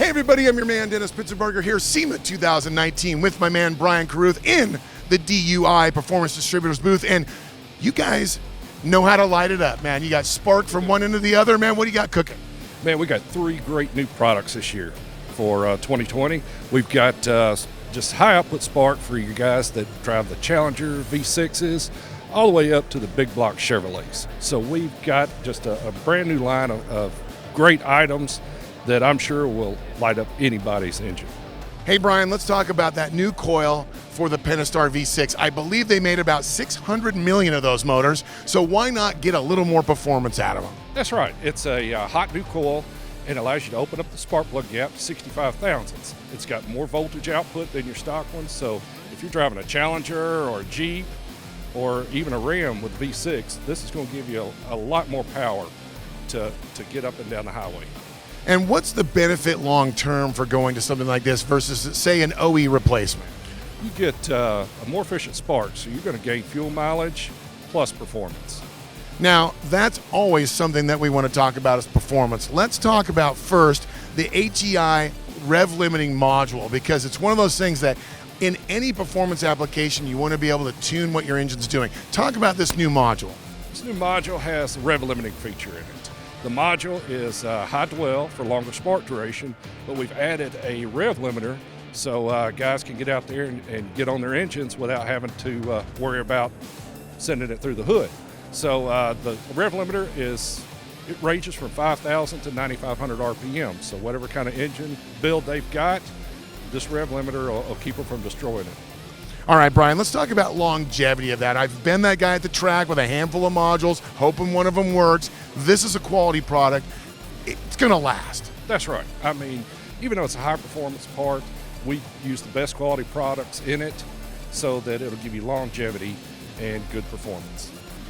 Hey everybody, I'm your man Dennis Pitzenberger here, SEMA 2019 with my man Brian Carruth in the DUI Performance Distributors booth. And you guys know how to light it up, man. You got spark from one end to the other, man. What do you got cooking? Man, we got 3 great new products this year for 2020. We've got just high output spark for you guys that drive the Challenger V6s all the way up to the big block Chevrolets. So we've got just a brand new line of great items that I'm sure will light up anybody's engine. Hey Brian, let's talk about that new coil for the Pentastar V6. I believe they made about 600 million of those motors, so why not get a little more performance out of them? That's right. It's a hot new coil and allows you to open up the spark plug gap to 65 thousandths. It's got more voltage output than your stock ones, so if you're driving a Challenger or a Jeep or even a Ram with V6, this is going to give you a lot more power to get up and down the highway. And what's the benefit long term for going to something like this versus, say, an OE replacement? You get a more efficient spark, so you're going to gain fuel mileage plus performance. Now, that's always something that we want to talk about is performance. Let's talk about first the HEI Rev Limiting Module, because it's one of those things that in any performance application, you want to be able to tune what your engine's doing. Talk about this new module. This new module has a rev limiting feature in it. The module is high dwell for longer spark duration, but we've added a rev limiter so guys can get out there and get on their engines without having to worry about sending it through the hood. So the rev limiter it ranges from 5,000 to 9,500 RPM. So whatever kind of engine build they've got, this rev limiter will keep them from destroying it. All right, Brian, let's talk about longevity of that. I've been that guy at the track with a handful of modules, hoping one of them works. This is a quality product. It's going to last. That's right. I mean, even though it's a high performance part, we use the best quality products in it so that it'll give you longevity and good performance.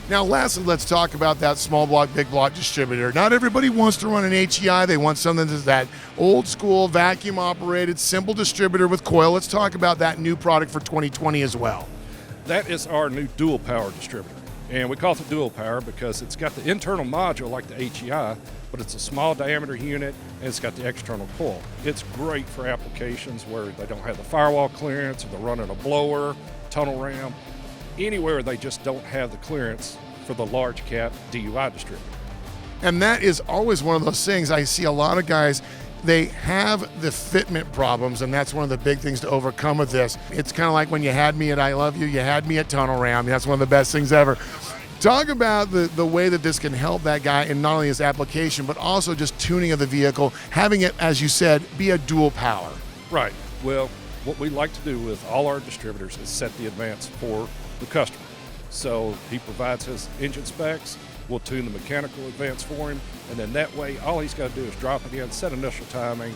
Now, lastly, let's talk about that small block, big block distributor. Not everybody wants to run an HEI. They want something that's that old school, vacuum operated, simple distributor with coil. Let's talk about that new product for 2020 as well. That is our new Dual Power Distributor. And we call it the Dual Power because it's got the internal module like the HEI, but it's a small diameter unit and it's got the external coil. It's great for applications where they don't have the firewall clearance or they're running a blower, tunnel ram, anywhere they just don't have the clearance for the large cap DUI distributor. And that is always one of those things. I see a lot of guys, they have the fitment problems, and that's one of the big things to overcome with this. It's kind of like when you had me at I Love You, you had me at Tunnel Ram. That's one of the best things ever. Talk about the way that this can help that guy in not only his application, but also just tuning of the vehicle, having it, as you said, be a dual power. Right. Well, what we like to do with all our distributors is set the advance for the customer. So he provides his engine specs, we'll tune the mechanical advance for him, and then that way all he's got to do is drop it in, set initial timing,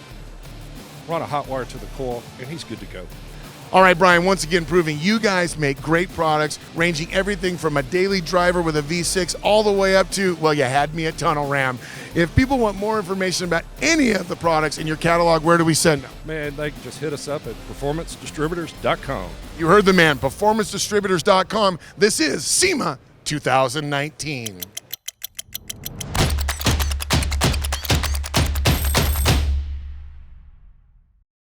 run a hot wire to the coil, and he's good to go. All right, Brian, once again proving you guys make great products, ranging everything from a daily driver with a V6 all the way up to, well, you had me at Tunnel Ram. If people want more information about any of the products in your catalog, where do we send them? Man, they can just hit us up at performancedistributors.com. You heard the man, performancedistributors.com. This is SEMA 2019.